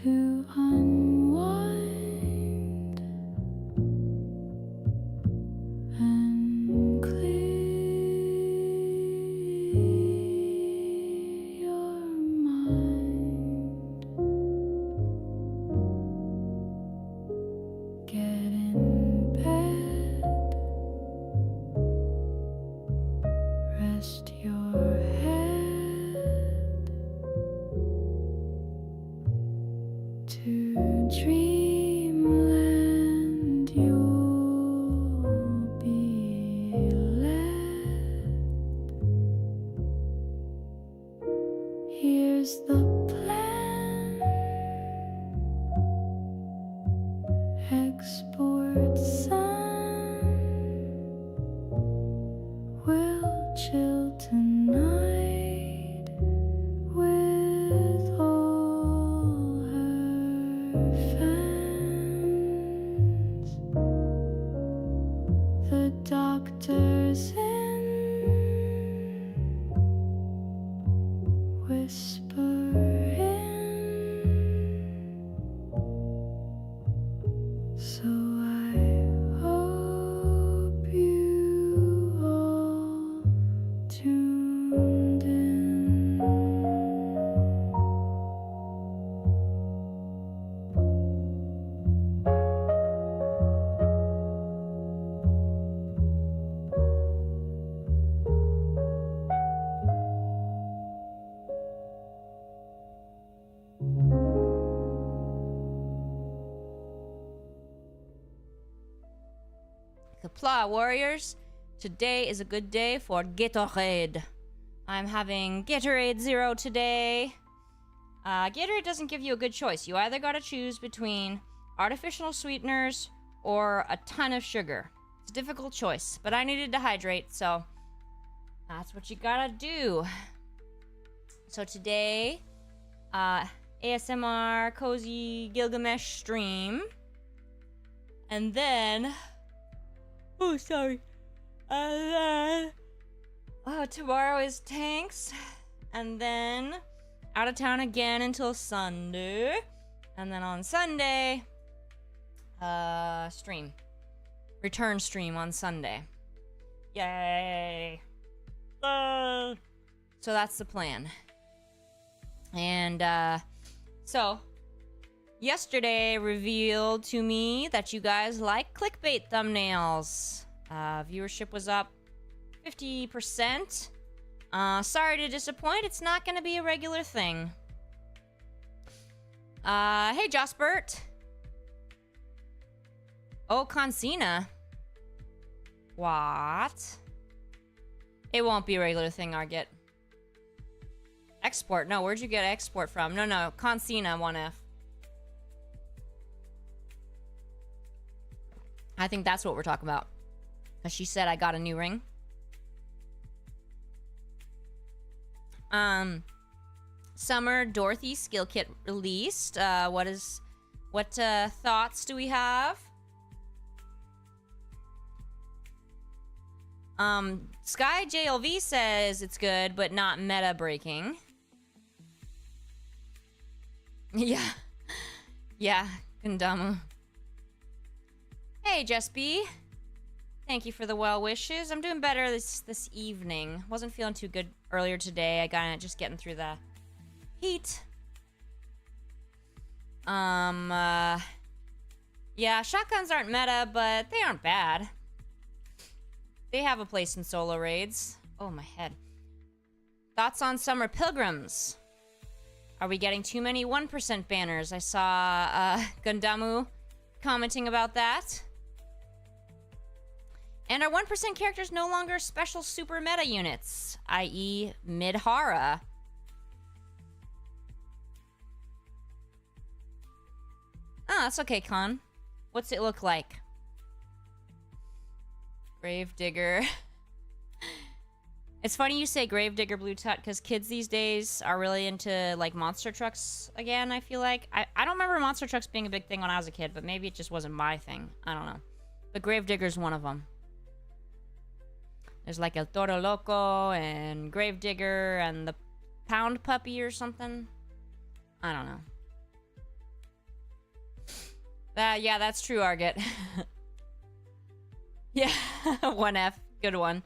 to unwind and clear your mind. Get in bed, rest your head to dreamland you'll be led. Here's the plan. Export sun. We'll chill tonight with all her fans. The doctor's in. Whisper in. So I hope you all tuned in. Kapla warriors, today is a good day for Gatorade. I'm having Gatorade Zero today. Gatorade doesn't give you a good choice. You either gotta choose between artificial sweeteners or a ton of sugar. It's a difficult choice, but I needed to hydrate, so that's what you gotta do. So today, ASMR cozy Gilgamesh stream, and then oh, sorry. And then tomorrow is Tanks, and then out of town again until Sunday, and then on Sunday, return stream on Sunday. Yay! So that's the plan. And so yesterday revealed to me that you guys like clickbait thumbnails. Viewership was up 50%. Sorry to disappoint, it's not gonna be a regular thing. Hey Jospert. Oh, Consina. What? It won't be a regular thing, Argit. Export? No, where'd you get export from? No, Consina 1F. I think that's what we're talking about. Because she said I got a new ring. Summer Dorothy skill kit released. What thoughts do we have? Sky JLV says it's good, but not meta breaking. Yeah. Yeah, Kundamu. Hey, Jess B. Thank you for the well wishes. I'm doing better this evening. Wasn't feeling too good earlier today. I got just getting through the heat. Yeah, shotguns aren't meta, but they aren't bad. They have a place in solo raids. Oh, my head. Thoughts on Summer Pilgrims? Are we getting too many 1% banners? I saw Gundamu commenting about that. And are 1% characters no longer special super meta units, i.e. Midhara? Oh, that's okay, Con. What's it look like? Gravedigger. It's funny you say Gravedigger Blue Tut, because kids these days are really into, like, monster trucks again, I feel like. I don't remember monster trucks being a big thing when I was a kid, but maybe it just wasn't my thing. I don't know. But Gravedigger's one of them. There's like El Toro Loco and Gravedigger and the Pound Puppy or something. I don't know. Yeah, that's true, Arget. Yeah, 1F. Good one.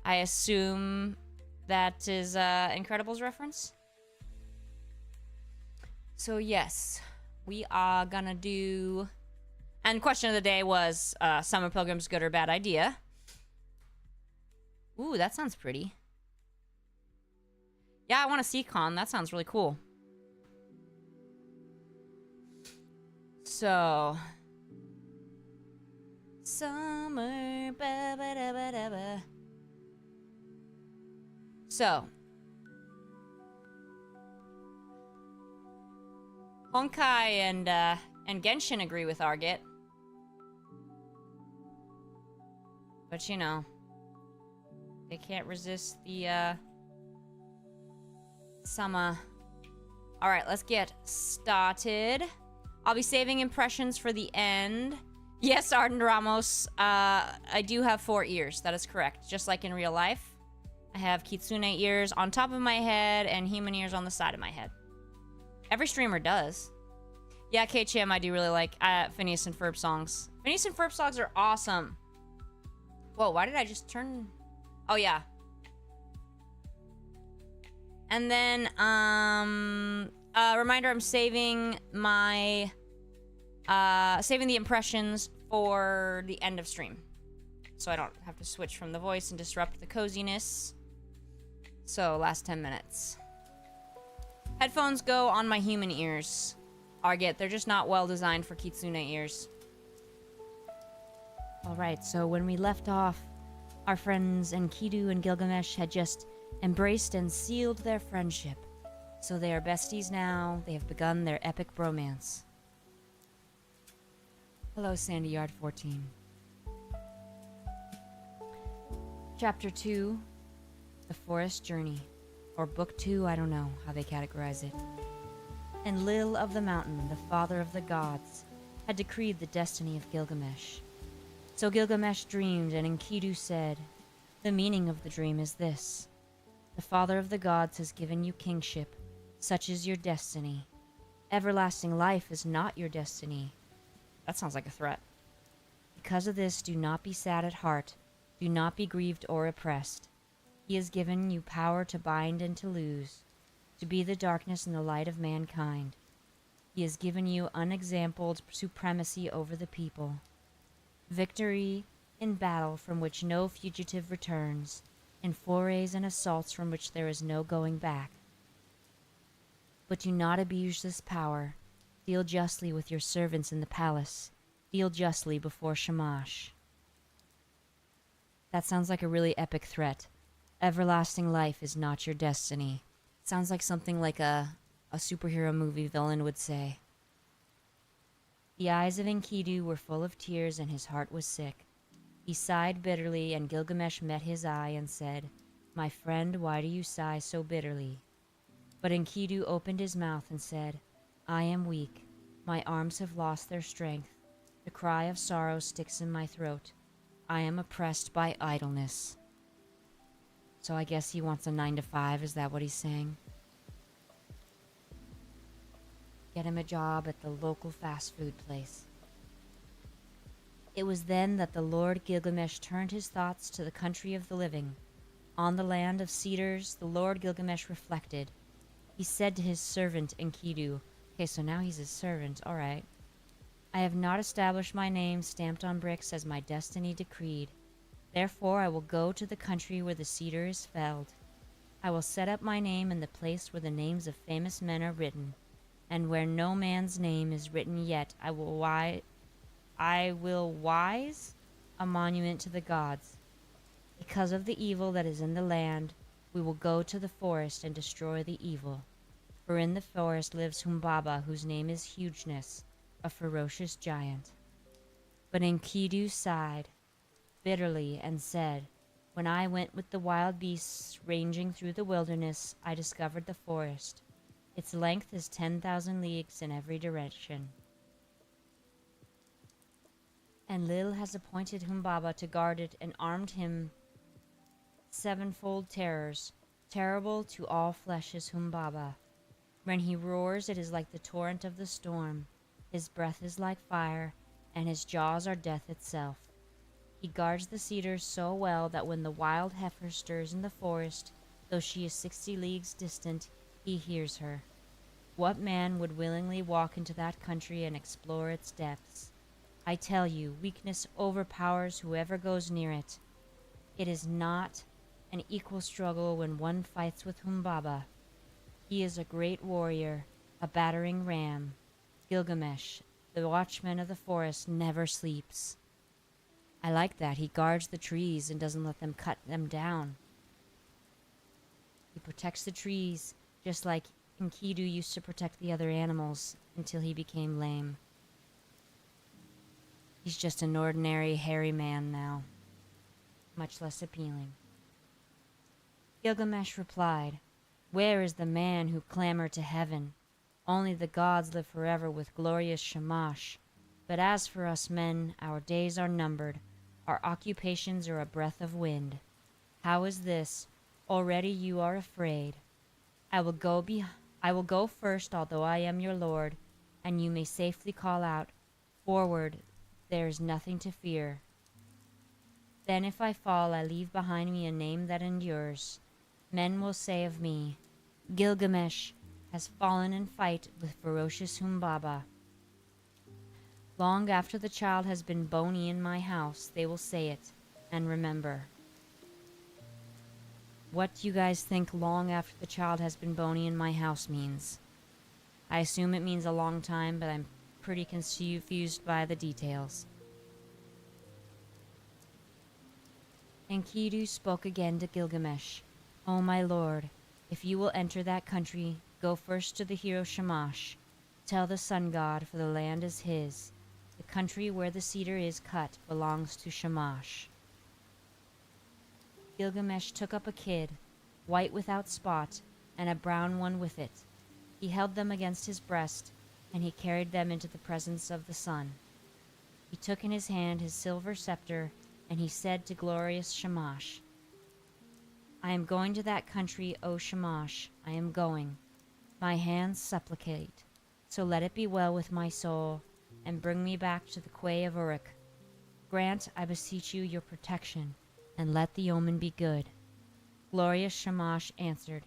I assume that is Incredibles reference. So yes, we are gonna do... And question of the day was, Summer Pilgrim's good or bad idea? Ooh, that sounds pretty. Yeah, I want a Seacon. That sounds really cool. So... Summer... Ba, ba, da, ba, da, ba. So... Honkai and Genshin agree with Arget. But you know, they can't resist the summer. Alright, let's get started. I'll be saving impressions for the end. Yes, Arden Ramos, I do have 4 ears. That is correct. Just like in real life. I have Kitsune ears on top of my head and human ears on the side of my head. Every streamer does. Yeah, KCM, I do really like Phineas and Ferb songs. Phineas and Ferb songs are awesome. Whoa, why did I just turn... Oh, yeah. And then, reminder, I'm saving my... saving the impressions for the end of stream. So I don't have to switch from the voice and disrupt the coziness. So, last 10 minutes. Headphones go on my human ears. Arget, they're just not well designed for Kitsune ears. Alright, so when we left off, our friends Enkidu and Gilgamesh had just embraced and sealed their friendship. So they are besties now. They have begun their epic bromance. Hello, Sandy Yard 14. Chapter 2, The Forest Journey. Or Book 2, I don't know how they categorize it. And Lil of the Mountain, the father of the gods, had decreed the destiny of Gilgamesh. So Gilgamesh dreamed, and Enkidu said, "The meaning of the dream is this. The father of the gods has given you kingship. Such is your destiny. Everlasting life is not your destiny." That sounds like a threat. "Because of this, do not be sad at heart. Do not be grieved or oppressed. He has given you power to bind and to loose, to be the darkness and the light of mankind. He has given you unexampled supremacy over the people. Victory in battle from which no fugitive returns, in forays and assaults from which there is no going back. But do not abuse this power. Deal justly with your servants in the palace. Deal justly before Shamash." That sounds like a really epic threat. Everlasting life is not your destiny. Sounds like something like a superhero movie villain would say. The eyes of Enkidu were full of tears and his heart was sick. He sighed bitterly, and Gilgamesh met his eye and said, "My friend, why do you sigh so bitterly?" But Enkidu opened his mouth and said, "I am weak. My arms have lost their strength. The cry of sorrow sticks in my throat. I am oppressed by idleness." So I guess he wants a 9-to-5, is that what he's saying? Get him a job at the local fast food place. It was then that the Lord Gilgamesh turned his thoughts to the country of the living. On the land of cedars, the Lord Gilgamesh reflected. He said to his servant Enkidu, okay, so now he's his servant, alright. "I have not established my name stamped on bricks as my destiny decreed. Therefore I will go to the country where the cedar is felled. I will set up my name in the place where the names of famous men are written, and where no man's name is written yet I will wise a monument to the gods. Because of the evil that is in the land, we will go to the forest and destroy the evil. For in the forest lives Humbaba, whose name is Hugeness, a ferocious giant." But Enkidu sighed bitterly and said, "When I went with the wild beasts ranging through the wilderness, I discovered the forest. Its length is 10,000 leagues in every direction. And Lil has appointed Humbaba to guard it and armed him sevenfold terrors. Terrible to all flesh is Humbaba. When he roars, it is like the torrent of the storm. His breath is like fire, and his jaws are death itself. He guards the cedars so well that when the wild heifer stirs in the forest, though she is 60 leagues distant, he hears her. What man would willingly walk into that country and explore its depths? I tell you, weakness overpowers whoever goes near it. It is not an equal struggle when one fights with Humbaba. He is a great warrior, a battering ram. Gilgamesh, the watchman of the forest, never sleeps. I like that. He guards the trees and doesn't let them cut them down. He protects the trees, just like Enkidu used to protect the other animals until he became lame. He's just an ordinary hairy man now, much less appealing. Gilgamesh replied, "Where is the man who clamored to heaven? Only the gods live forever with glorious Shamash. But as for us men, our days are numbered. Our occupations are a breath of wind. How is this? Already you are afraid. I will go first, although I am your lord, and you may safely call out, 'Forward, there is nothing to fear.' Then if I fall, I leave behind me a name that endures. Men will say of me, 'Gilgamesh has fallen in fight with ferocious Humbaba.' Long after the child has been bony in my house, they will say it, and remember." What do you guys think long after the child has been bony in my house means? I assume it means a long time, but I'm pretty confused by the details. Enkidu spoke again to Gilgamesh. "O my lord, if you will enter that country, go first to the hero Shamash. Tell the sun god, for the land is his. The country where the cedar is cut belongs to Shamash." Gilgamesh took up a kid, white without spot, and a brown one with it. He held them against his breast, and he carried them into the presence of the sun. He took in his hand his silver scepter, and he said to glorious Shamash, "I am going to that country, O Shamash, I am going. My hands supplicate, so let it be well with my soul, and bring me back to the quay of Uruk. Grant, I beseech you, your protection, and let the omen be good." Glorious Shamash answered,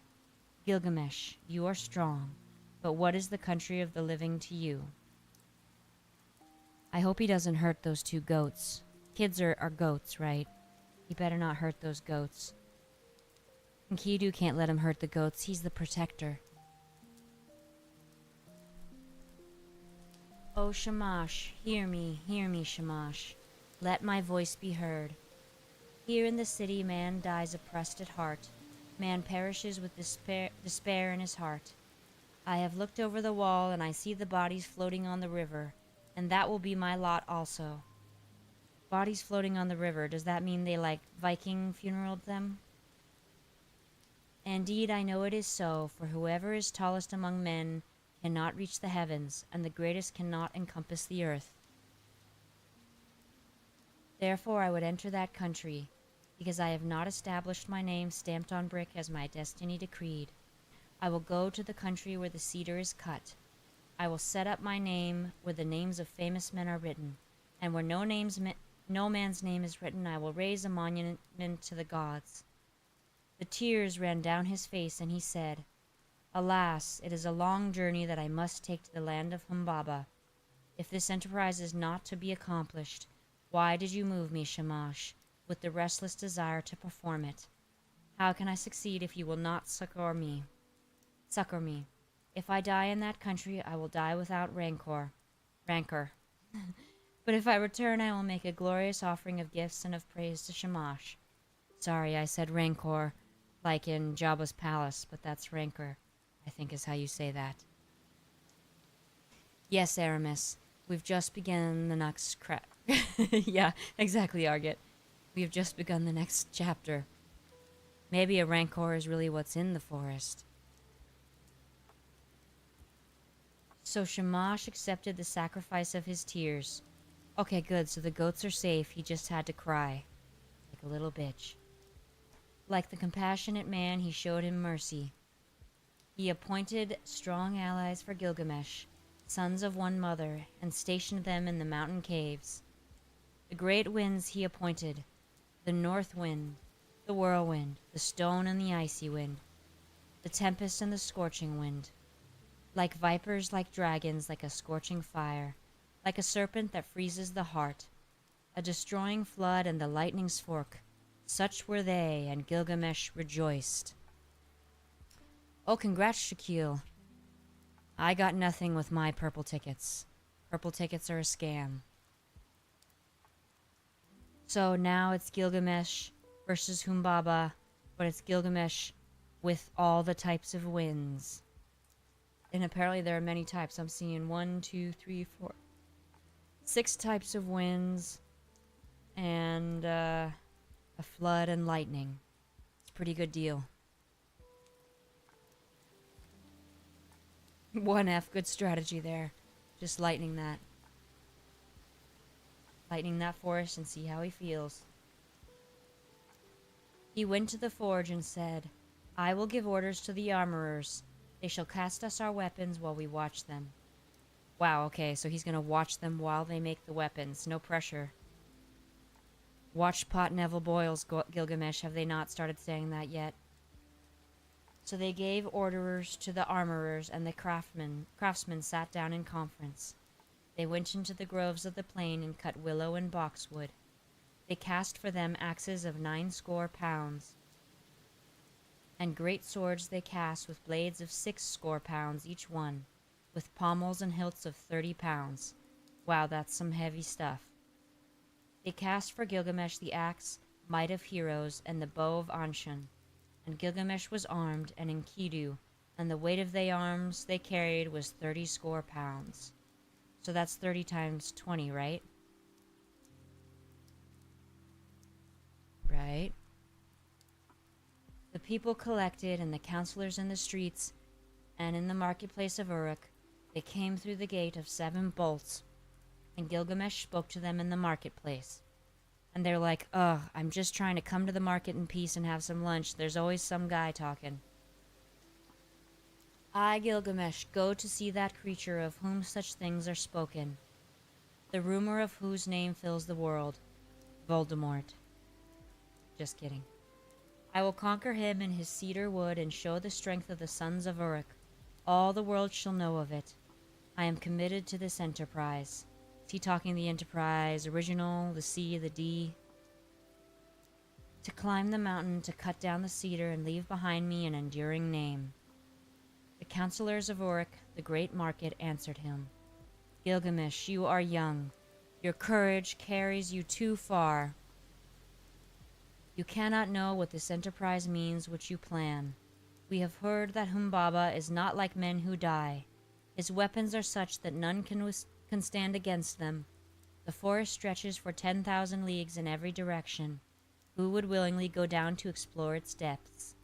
"Gilgamesh, you are strong, but what is the country of the living to you?" I hope he doesn't hurt those two goats. Kids are goats, right? He better not hurt those goats. Enkidu can't let him hurt the goats. He's the protector. "O Shamash, hear me, Shamash. Let my voice be heard. Here in the city man dies oppressed at heart. Man perishes with despair in his heart. I have looked over the wall, and I see the bodies floating on the river, and that will be my lot also." Bodies floating on the river, does that mean they Viking funeraled them? "Indeed, I know it is so, for whoever is tallest among men cannot reach the heavens, and the greatest cannot encompass the earth. Therefore I would enter that country, because I have not established my name stamped on brick as my destiny decreed. I will go to the country where the cedar is cut. I will set up my name where the names of famous men are written, and where no man's name is written, I will raise a monument to the gods." The tears ran down his face, and he said, "Alas, it is a long journey that I must take to the land of Humbaba. If this enterprise is not to be accomplished, why did you move me, Shamash, with the restless desire to perform it? How can I succeed if you will not succor me? If I die in that country, I will die without rancor. But if I return, I will make a glorious offering of gifts and of praise to Shamash." Sorry, I said rancor, like in Jabba's palace, but that's rancor, I think is how you say that. "Yes, Aramis, we've just begun the next Yeah, exactly, Argit. We've just begun the next chapter. Maybe a rancor is really what's in the forest." So Shamash accepted the sacrifice of his tears. Okay, good, so the goats are safe. He just had to cry. Like a little bitch. Like the compassionate man, he showed him mercy. He appointed strong allies for Gilgamesh. sons of one mother, and stationed them in the mountain caves. The great winds he appointed, the north wind, the whirlwind, the stone and the icy wind, the tempest and the scorching wind. Like vipers, like dragons, like a scorching fire, like a serpent that freezes the heart, a destroying flood and the lightning's fork. Such were they, and Gilgamesh rejoiced. Oh, congrats, Shaquille. I got nothing with my purple tickets. Purple tickets are a scam. So now it's Gilgamesh versus Humbaba, but it's Gilgamesh with all the types of winds. And apparently there are many types. I'm seeing 1, 2, 3, 4, 6 types of winds, and a flood and lightning. It's a pretty good deal. 1F, good strategy there. Just lightning that. Lightning that forest and see how he feels. He went to the forge and said, I will give orders to the armorers. They shall cast us our weapons while we watch them. Wow, okay, so he's gonna watch them while they make the weapons. No pressure. Watch pot Neville boils, Gilgamesh. Have they not started saying that yet? So they gave orders to the armorers, and the craftsmen sat down in conference. They went into the groves of the plain and cut willow and boxwood. They cast for them axes of 90 pounds, and great swords they cast with blades of 60 pounds each one, with pommels and hilts of 30 pounds. Wow, that's some heavy stuff. They cast for Gilgamesh the axe, Might of Heroes, and the bow of Anshan. And Gilgamesh was armed, and Enkidu, and the weight of the arms they carried was 30 pounds. So that's 30 times 20, right? Right. The people collected, and the counselors in the streets, and in the marketplace of Uruk. They came through the gate of 7 bolts, and Gilgamesh spoke to them in the marketplace. And they're like, ugh, I'm just trying to come to the market in peace and have some lunch. There's always some guy talking. I, Gilgamesh, go to see that creature of whom such things are spoken, the rumor of whose name fills the world, Voldemort. Just kidding. I will conquer him in his cedar wood and show the strength of the sons of Uruk. All the world shall know of it. I am committed to this enterprise. Is he talking the Enterprise original, the C, the D? To climb the mountain, to cut down the cedar, and leave behind me an enduring name. The counselors of Uruk, the great market, answered him. Gilgamesh, you are young. Your courage carries you too far. You cannot know what this enterprise means which you plan. We have heard that Humbaba is not like men who die. His weapons are such that none can stand against them. The forest stretches for 10,000 leagues in every direction. Who would willingly go down to explore its depths?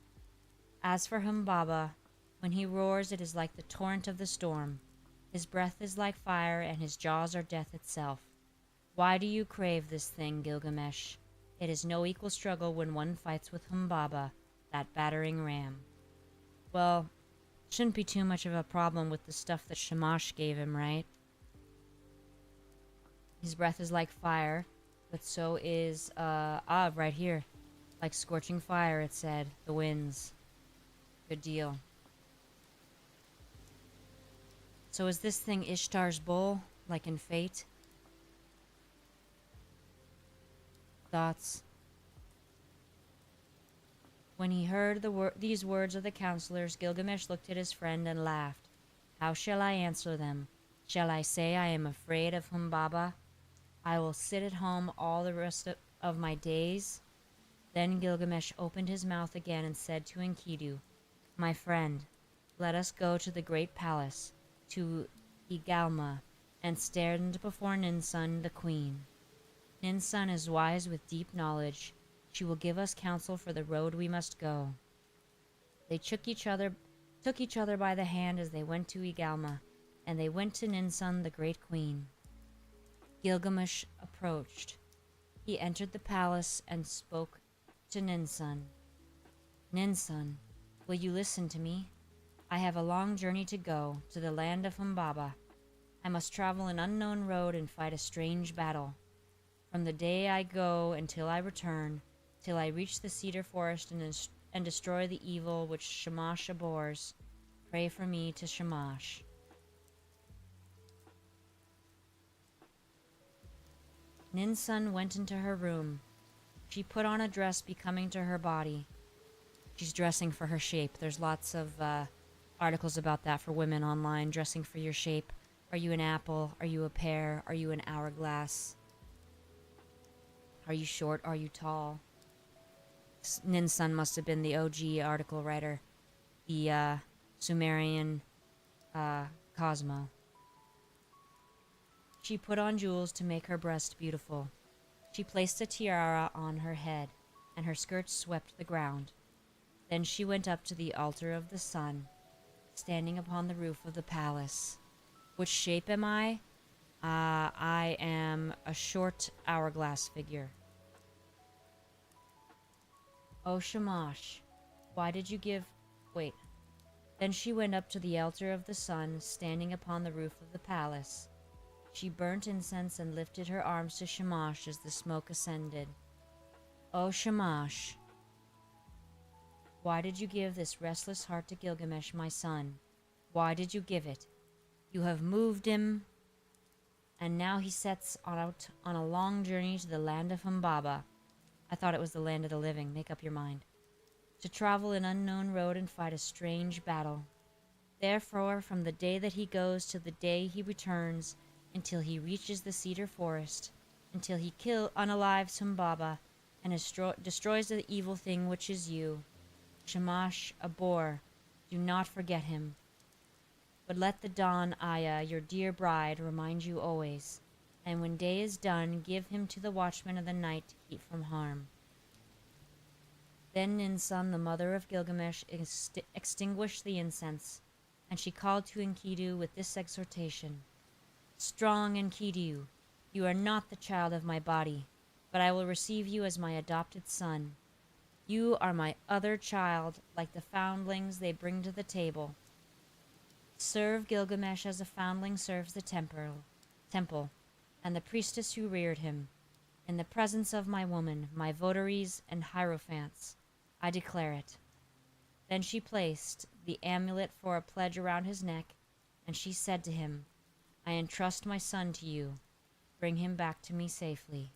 As for Humbaba, when he roars it is like the torrent of the storm. His breath is like fire, and his jaws are death itself. Why do you crave this thing, Gilgamesh? It is no equal struggle when one fights with Humbaba, that battering ram. Well, shouldn't be too much of a problem with the stuff that Shamash gave him, right? His breath is like fire, but so is, right here. Like scorching fire, it said. The winds. Good deal. So is this thing Ishtar's bull, like in Fate? Thoughts? When he heard these words of the counselors, Gilgamesh looked at his friend and laughed. How shall I answer them? Shall I say I am afraid of Humbaba? I will sit at home all the rest of my days? Then Gilgamesh opened his mouth again and said to Enkidu, My friend, let us go to the great palace, to Igalma, and stand before Ninsun the queen. Ninsun is wise with deep knowledge. She will give us counsel for the road we must go. They took each other by the hand as they went to Igalma, and they went to Ninsun the great queen. Gilgamesh approached. He entered the palace and spoke to Ninsun. Ninsun, will you listen to me? I have a long journey to go, to the land of Humbaba. I must travel an unknown road and fight a strange battle. From the day I go until I return, till I reach the cedar forest and destroy the evil which Shamash abhors, pray for me to Shamash. Ninsun went into her room. She put on a dress becoming to her body. She's dressing for her shape. There's lots of articles about that for women online, dressing for your shape. Are you an apple? Are you a pear? Are you an hourglass? Are you short? Are you tall? Ninsun must have been the OG article writer, the Sumerian Cosmo. She put on jewels to make her breast beautiful. She placed a tiara on her head, and her skirts swept the ground. Then she went up to the altar of the sun, standing upon the roof of the palace. Which shape am I? I am a short hourglass figure. Oh, Shamash, why did you give... Wait. Then she went up to the altar of the sun, standing upon the roof of the palace. She burnt incense and lifted her arms to Shamash as the smoke ascended. Oh, Shamash, why did you give this restless heart to Gilgamesh, my son? Why did you give it? You have moved him, and now he sets out on a long journey to the land of Humbaba. I thought it was the land of the living. Make up your mind. To travel an unknown road and fight a strange battle. Therefore, from the day that he goes to the day he returns, until he reaches the cedar forest, until he unalives Humbaba and destroys the evil thing which is you, Shamash abhor, do not forget him. But let the dawn, Aya, your dear bride, remind you always, and when day is done, give him to the watchman of the night to keep from harm. Then Ninsun, the mother of Gilgamesh, extinguished the incense, and she called to Enkidu with this exhortation. Strong Enkidu, you are not the child of my body, but I will receive you as my adopted son. You are my other child, like the foundlings they bring to the table. Serve Gilgamesh as a foundling serves the temple, and the priestess who reared him. In the presence of my woman, my votaries and hierophants, I declare it. Then she placed the amulet for a pledge around his neck, and she said to him, I entrust my son to you. Bring him back to me safely.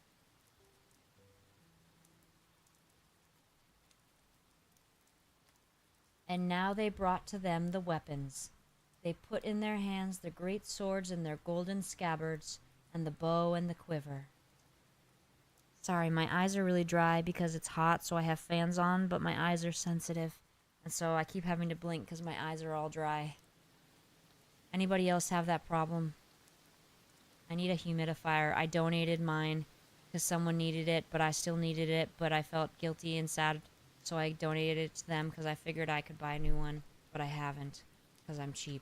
And now they brought to them the weapons. They put in their hands the great swords and their golden scabbards, and the bow and the quiver. Sorry, my eyes are really dry because it's hot, so I have fans on, but my eyes are sensitive, and so I keep having to blink because my eyes are all dry. Anybody else have that problem? I need a humidifier. I donated mine because someone needed it, but I still needed it, but I felt guilty and sad, so I donated it to them because I figured I could buy a new one, but I haven't because I'm cheap.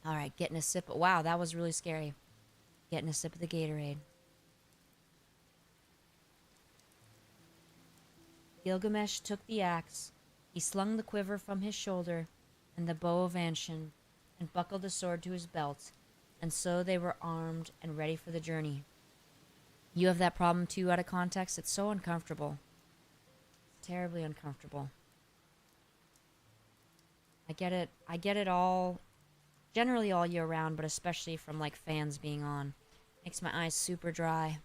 Alright, getting a sip. Wow, that was really scary. Getting a sip of the Gatorade. Gilgamesh took the axe. He slung the quiver from his shoulder and the bow of Anshan, and buckled the sword to his belt, and so they were armed and ready for the journey. You have that problem too out of context? It's so uncomfortable. It's terribly uncomfortable. I get it all, generally all year round, but especially from like fans being on. Makes my eyes super dry.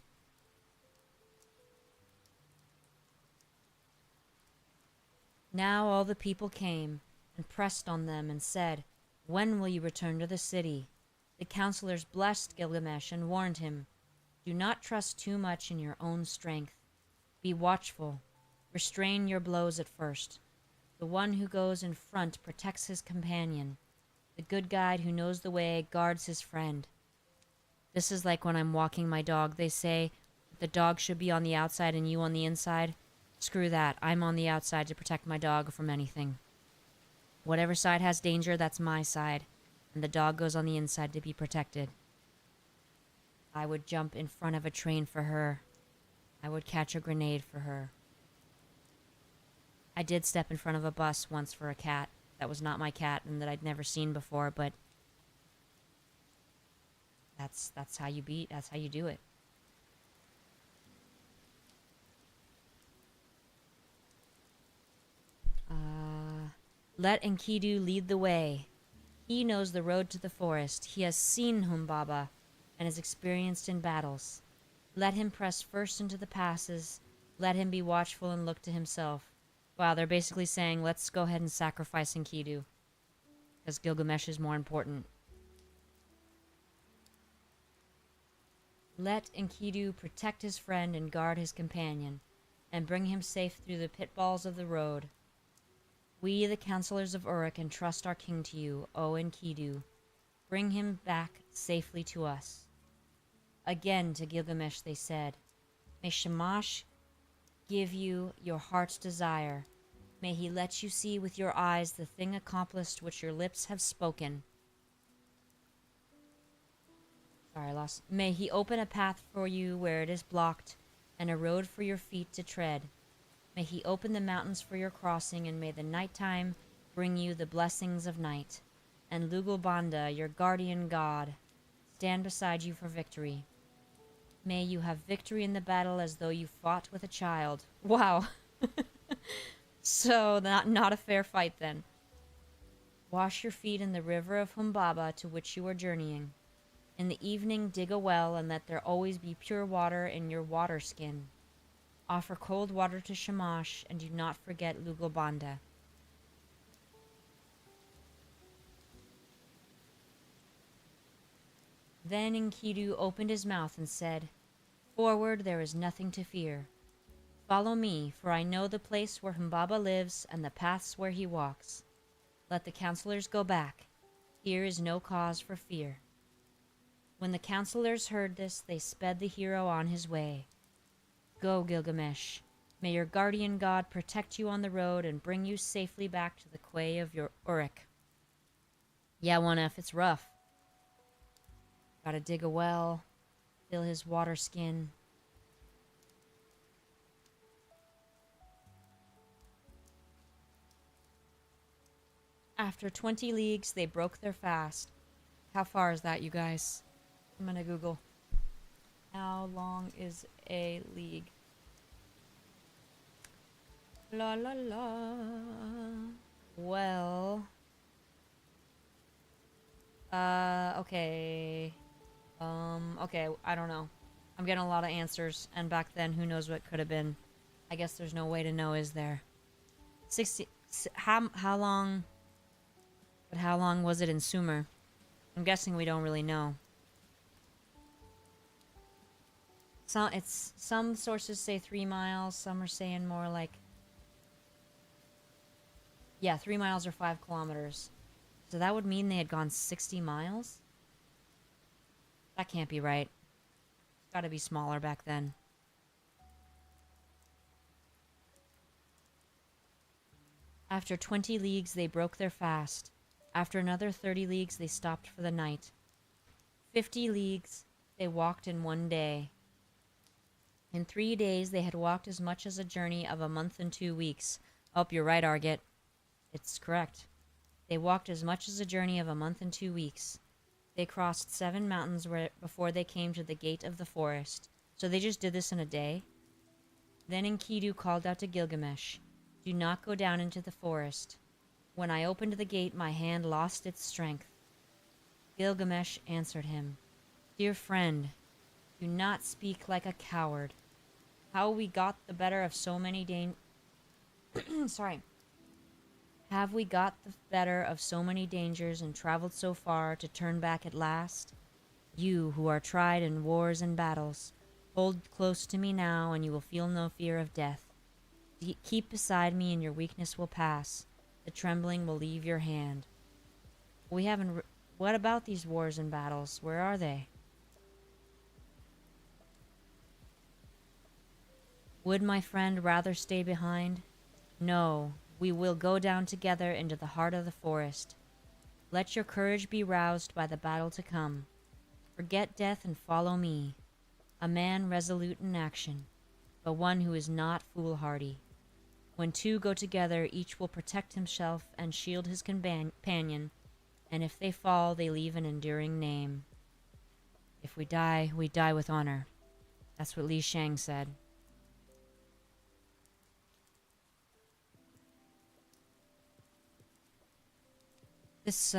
Now all the people came and pressed on them and said, When will you return to the city? The counselors blessed Gilgamesh and warned him, Do not trust too much in your own strength. Be watchful. Restrain your blows at first. The one who goes in front protects his companion. The good guide who knows the way guards his friend. This is like when I'm walking my dog. They say the dog should be on the outside and you on the inside. Screw that. I'm on the outside to protect my dog from anything. Whatever side has danger, that's my side. And the dog goes on the inside to be protected. I would jump in front of a train for her. I would catch a grenade for her. I did step in front of a bus once for a cat that was not my cat and that I'd never seen before, but that's how you do it. Let Enkidu lead the way. He knows the road to the forest. He has seen Humbaba and is experienced in battles. Let him press first into the passes. Let him be watchful and look to himself. Wow, they're basically saying, let's go ahead and sacrifice Enkidu, because Gilgamesh is more important. Let Enkidu protect his friend and guard his companion, and bring him safe through the pitfalls of the road. We, the counselors of Uruk, entrust our king to you, O Enkidu. Bring him back safely to us. Again to Gilgamesh they said, may Shamash give you your heart's desire. May he let you see with your eyes the thing accomplished which your lips have spoken. Sorry, I lost. May he open a path for you where it is blocked, and a road for your feet to tread. May he open the mountains for your crossing, and may the nighttime bring you the blessings of night. And Lugalbanda, your guardian god, stand beside you for victory. May you have victory in the battle as though you fought with a child. Wow. So, not a fair fight then. Wash your feet in the river of Humbaba to which you are journeying. In the evening dig a well, and let there always be pure water in your water skin. Offer cold water to Shamash, and do not forget Lugalbanda. Then Enkidu opened his mouth and said, forward, there is nothing to fear. Follow me, for I know the place where Humbaba lives and the paths where he walks. Let the counselors go back. Here is no cause for fear. When the counselors heard this, they sped the hero on his way. Go, Gilgamesh. May your guardian god protect you on the road and bring you safely back to the quay of your Uruk. Yeah, 1F, it's rough. Gotta dig a well, fill his water skin. After 20 leagues, they broke their fast. How far is that, you guys? I'm gonna Google. How long is a league? La la la. Well. Okay. Okay, I don't know. I'm getting a lot of answers, and back then, who knows what could have been. I guess there's no way to know, is there? 60... How long... But how long was it in Sumer? I'm guessing we don't really know. Some sources say 3 miles, some are saying more like... Yeah, 3 miles or 5 kilometers. So that would mean they had gone 60 miles? That can't be right. It's gotta be smaller back then. After 20 leagues, they broke their fast. After another 30 leagues, they stopped for the night. 50 leagues, they walked in 1 day. In 3 days, they had walked as much as a journey of a month and 2 weeks. Oh, you're right, Argit. It's correct. They walked as much as a journey of a month and 2 weeks. They crossed 7 mountains before they came to the gate of the forest. So they just did this in a day? Then Enkidu called out to Gilgamesh, do not go down into the forest. When I opened the gate, my hand lost its strength. Gilgamesh answered him, dear friend, do not speak like a coward. How we got the better of so many Have we got the better of so many dangers and traveled so far to turn back at last? You, who are tried in wars and battles, hold close to me now and you will feel no fear of death. Keep beside me and your weakness will pass. The trembling will leave your hand. What about these wars and battles? Where are they? Would my friend rather stay behind? No, we will go down together into the heart of the forest. Let your courage be roused by the battle to come. Forget death and follow me, a man resolute in action, but one who is not foolhardy. When two go together, each will protect himself and shield his companion, and if they fall, they leave an enduring name. If we die with honor. That's what Li Shang said. This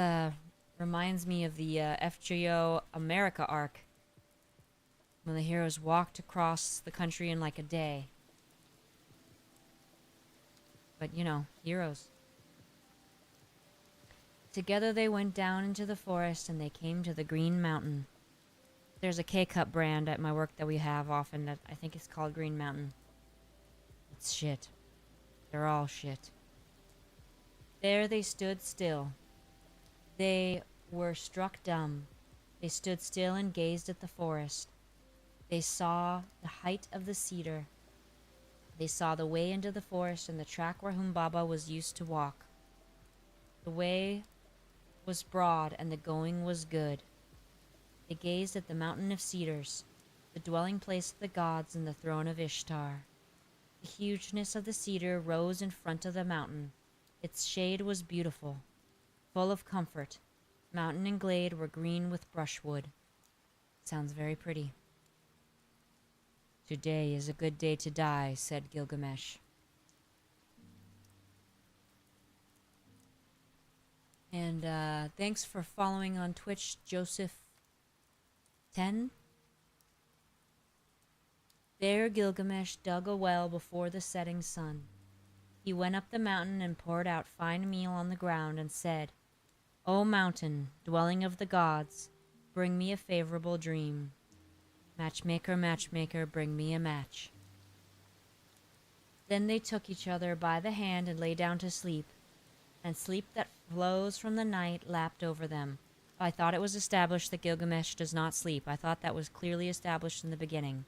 reminds me of the FGO America arc, when the heroes walked across the country in like a day. But, you know, heroes. Together they went down into the forest and they came to the Green Mountain. There's a K-Cup brand at my work that we have often that I think is called Green Mountain. It's shit. They're all shit. There they stood still. They were struck dumb. They stood still and gazed at the forest. They saw the height of the cedar. They saw the way into the forest and the track where Humbaba was used to walk. The way was broad and the going was good. They gazed at the mountain of cedars, the dwelling place of the gods and the throne of Ishtar. The hugeness of the cedar rose in front of the mountain. Its shade was beautiful, full of comfort. Mountain and glade were green with brushwood. Sounds very pretty. Today is a good day to die, said Gilgamesh. And thanks for following on Twitch, Joseph10. There Gilgamesh dug a well before the setting sun. He went up the mountain and poured out fine meal on the ground and said, O mountain, dwelling of the gods, bring me a favorable dream. Matchmaker, matchmaker, bring me a match. Then they took each other by the hand and lay down to sleep, and sleep that flows from the night lapped over them. I thought it was established that Gilgamesh does not sleep. I thought that was clearly established in the beginning.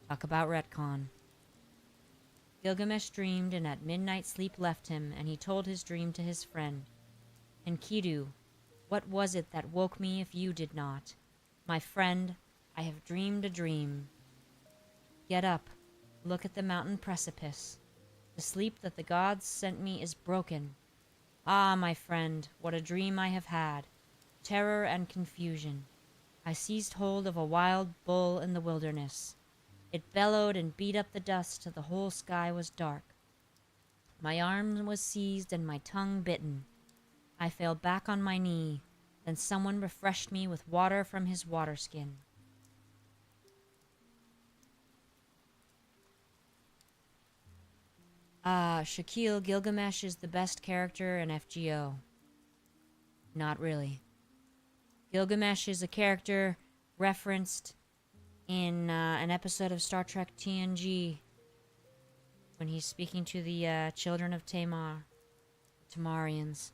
Talk about retcon. Gilgamesh dreamed, and at midnight sleep left him, and he told his dream to his friend. Enkidu, what was it that woke me if you did not? My friend, I have dreamed a dream. Get up, look at the mountain precipice. The sleep that the gods sent me is broken. Ah, my friend, what a dream I have had. Terror and confusion. I seized hold of a wild bull in the wilderness. It bellowed and beat up the dust till the whole sky was dark. My arm was seized and my tongue bitten. I fell back on my knee. Then someone refreshed me with water from his waterskin. Shaquille, Gilgamesh is the best character in FGO. Not really. Gilgamesh is a character referenced in an episode of Star Trek TNG when he's speaking to the children of Tamar, Tamarians.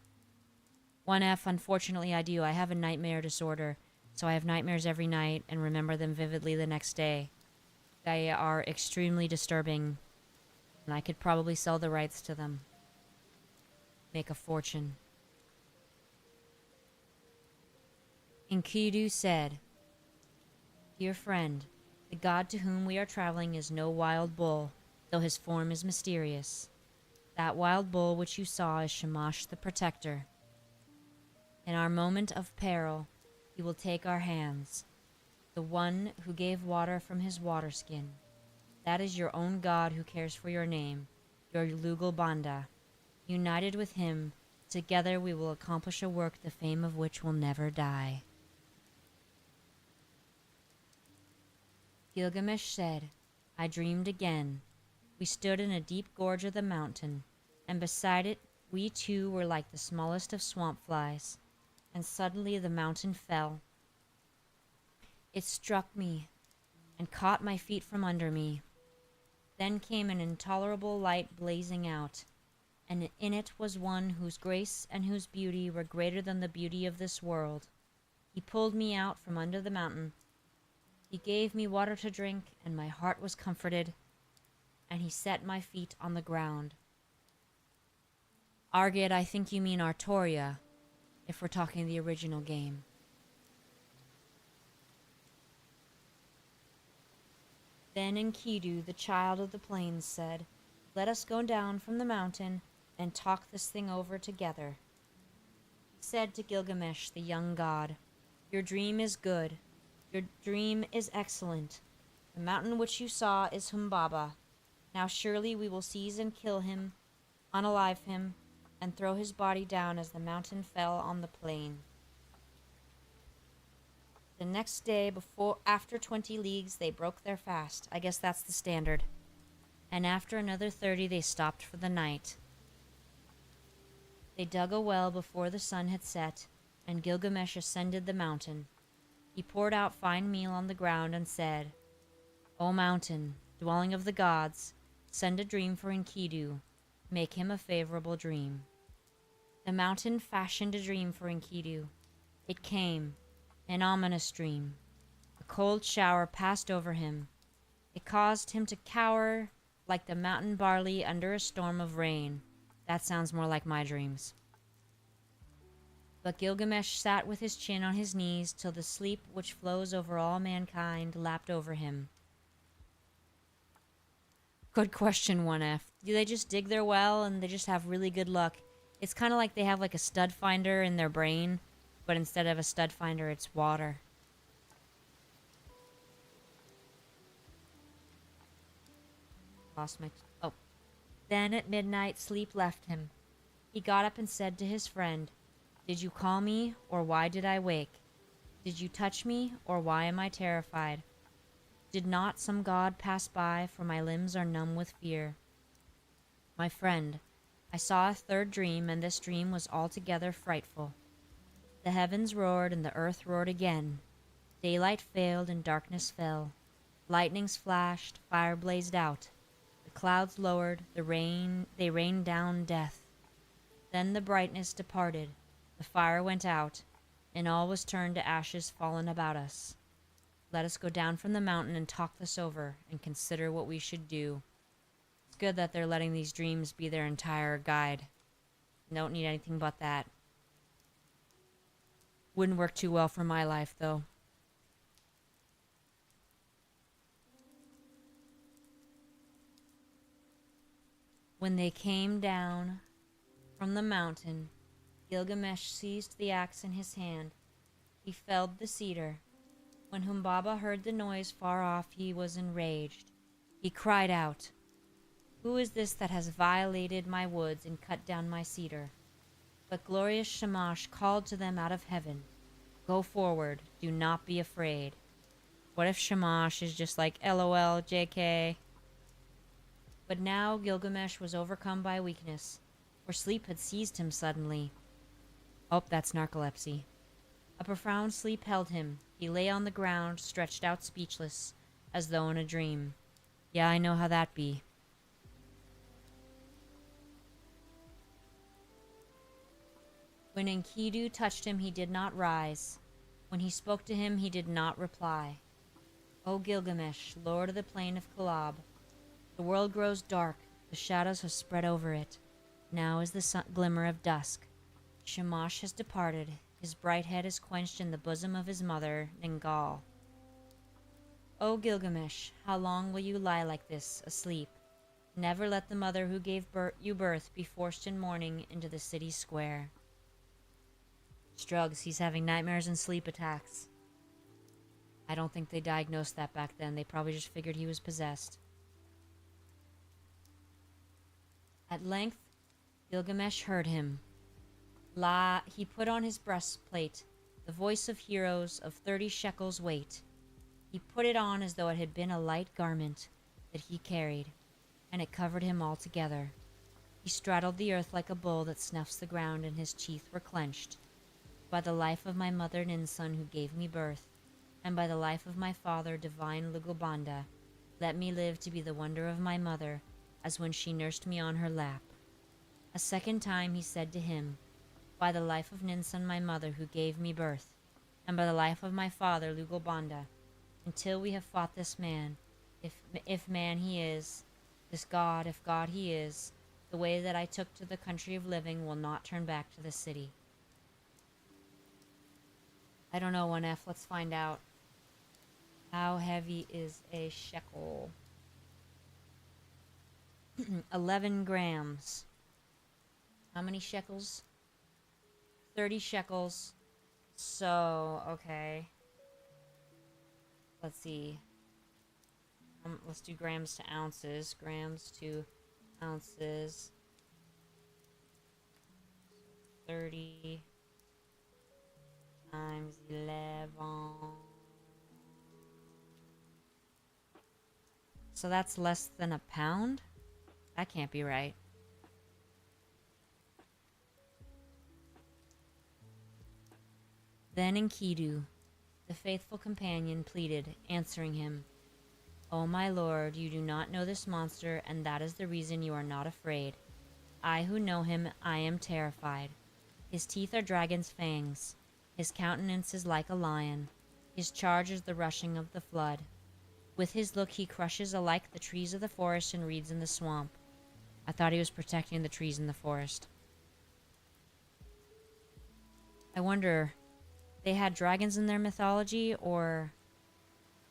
1F, unfortunately I do. I have a nightmare disorder, so I have nightmares every night and remember them vividly the next day. They are extremely disturbing, and I could probably sell the rights to them. Make a fortune. Enkidu said, Dear friend, the god to whom we are traveling is no wild bull, though his form is mysterious. That wild bull which you saw is Shamash the Protector. In our moment of peril, he will take our hands, the one who gave water from his waterskin. That is your own god who cares for your name, your Lugal Banda. United with him, together we will accomplish a work the fame of which will never die. Gilgamesh said, I dreamed again. We stood in a deep gorge of the mountain, and beside it we two were like the smallest of swamp flies, and suddenly the mountain fell. It struck me, and caught my feet from under me. Then came an intolerable light blazing out, and in it was one whose grace and whose beauty were greater than the beauty of this world. He pulled me out from under the mountain. He gave me water to drink, and my heart was comforted, and he set my feet on the ground. Argid, I think you mean Artoria, if we're talking the original game. Then Enkidu, the child of the plains, said, Let us go down from the mountain and talk this thing over together. He said to Gilgamesh, the young god, your dream is good. Your dream is excellent. The mountain which you saw is Humbaba. Now surely we will seize and kill him, unalive him, and throw his body down as the mountain fell on the plain. The next day, after 20 leagues, they broke their fast. I guess that's the standard. And after another 30, they stopped for the night. They dug a well before the sun had set, and Gilgamesh ascended the mountain. He poured out fine meal on the ground and said, O mountain, dwelling of the gods, send a dream for Enkidu. Make him a favorable dream. The mountain fashioned a dream for Enkidu. It came, an ominous dream. A cold shower passed over him. It caused him to cower like the mountain barley under a storm of rain. That sounds more like my dreams. But Gilgamesh sat with his chin on his knees till the sleep which flows over all mankind lapped over him. Good question, 1F. Do they just dig their well and they just have really good luck? It's kind of like they have like a stud finder in their brain, but instead of a stud finder, it's water. Lost my... Oh. Then at midnight, sleep left him. He got up and said to his friend, Did you call me, or why did I wake? Did you touch me, or why am I terrified? Did not some god pass by, for my limbs are numb with fear? My friend, I saw a third dream, and this dream was altogether frightful. The heavens roared, and the earth roared again. Daylight failed, and darkness fell. Lightnings flashed, fire blazed out. The clouds lowered, they rained down death. Then the brightness departed, the fire went out, and all was turned to ashes fallen about us. Let us go down from the mountain and talk this over, and consider what we should do. It's good that they're letting these dreams be their entire guide. Don't need anything but that. Wouldn't work too well for my life, though. When they came down from the mountain, Gilgamesh seized the axe in his hand. He felled the cedar. When Humbaba heard the noise far off, he was enraged. He cried out, Who is this that has violated my woods and cut down my cedar? But glorious Shamash called to them out of heaven, Go forward, do not be afraid. What if Shamash is just like, LOL, JK? But now Gilgamesh was overcome by weakness, for sleep had seized him suddenly. Oh, that's narcolepsy. A profound sleep held him. He lay on the ground, stretched out speechless, as though in a dream. Yeah, I know how that be. When Enkidu touched him, he did not rise. When he spoke to him, he did not reply. O Gilgamesh, lord of the plain of Kulab, the world grows dark, the shadows have spread over it. Now is the glimmer of dusk. Shamash has departed, his bright head is quenched in the bosom of his mother, Ningal. O Gilgamesh, how long will you lie like this, asleep? Never let the mother who gave you birth be forced in mourning into the city square. Strugs, he's having nightmares and sleep attacks. I don't think they diagnosed that back then. They probably just figured he was possessed. At length, Gilgamesh heard him. He put on his breastplate, the voice of heroes of 30 shekels weight. He put it on as though it had been a light garment that he carried, and it covered him altogether. He straddled the earth like a bull that snuffs the ground, and his teeth were clenched. By the life of my mother Ninsun who gave me birth, and by the life of my father divine Lugubanda, let me live to be the wonder of my mother, as when she nursed me on her lap. A second time he said to him, By the life of Ninsun my mother who gave me birth, and by the life of my father Lugubanda, until we have fought this man, if man he is, this god, if god he is, the way that I took to the country of living will not turn back to the city. I don't know, 1F, let's find out. How heavy is a shekel? 11 grams. How many shekels? 30 shekels. So, okay. Let's see. Let's do grams to ounces. Grams to ounces. 30 times 11. So that's less than a pound? That can't be right. Then Enkidu, the faithful companion, pleaded, answering him, "O my lord, you do not know this monster, and that is the reason you are not afraid. I who know him, I am terrified. His teeth are dragon's fangs. His countenance is like a lion. His charge is the rushing of the flood. With his look he crushes alike the trees of the forest and reeds in the swamp." I thought he was protecting the trees in the forest. I wonder, they had dragons in their mythology, or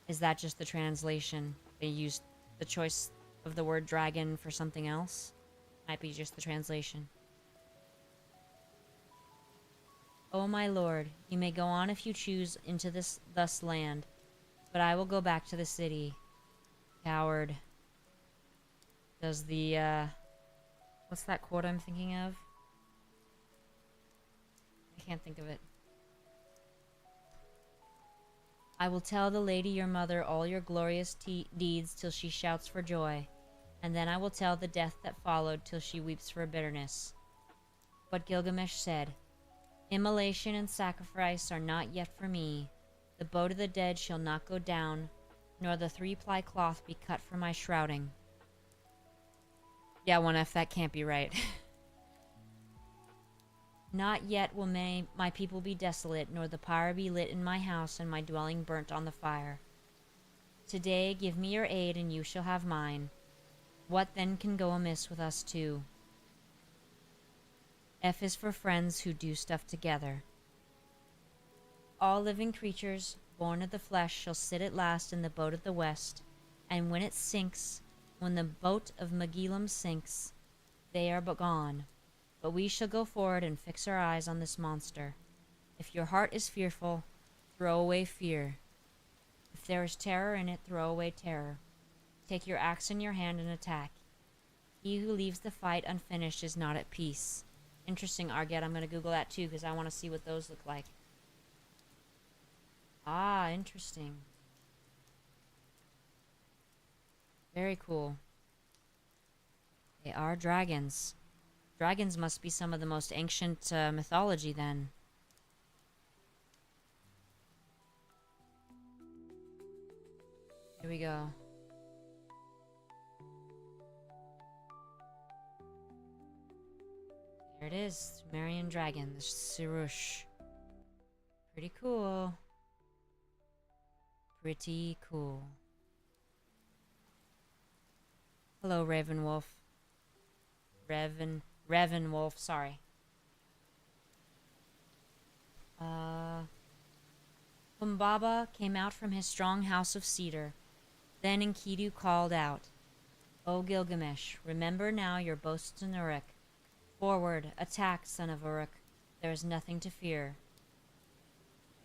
is that just the translation? They used the choice of the word dragon for something else? Might be just the translation. "O my lord, you may go on if you choose into this thus land, but I will go back to the city." Coward. Does the, what's that quote I'm thinking of? I can't think of it. "I will tell the lady your mother all your glorious deeds till she shouts for joy, and then I will tell the death that followed till she weeps for bitterness." But Gilgamesh said, "Immolation and sacrifice are not yet for me. The boat of the dead shall not go down, nor the 3-ply cloth be cut for my shrouding." Yeah, 1F, that can't be right. "Not yet will my people be desolate, nor the pyre be lit in my house and my dwelling burnt on the fire. Today give me your aid and you shall have mine. What then can go amiss with us two?" F is for friends who do stuff together. "All living creatures born of the flesh shall sit at last in the boat of the west, and when it sinks, when the boat of Magilum sinks, they are gone. But we shall go forward and fix our eyes on this monster. If your heart is fearful, throw away fear. If there is terror in it, throw away terror. Take your axe in your hand and attack. He who leaves the fight unfinished is not at peace." Interesting, Arget. I'm going to Google that too because I want to see what those look like. Ah, interesting. Very cool. They are dragons. Dragons must be some of the most ancient mythology then. Here we go. There it is. Sumerian dragon, the Sirush. Pretty cool. Pretty cool. Hello, Ravenwolf. Ravenwolf, sorry. Humbaba came out from his strong house of cedar. Then Enkidu called out, "O Gilgamesh, remember now your boasts in Uruk. Forward, attack, son of Uruk. There is nothing to fear."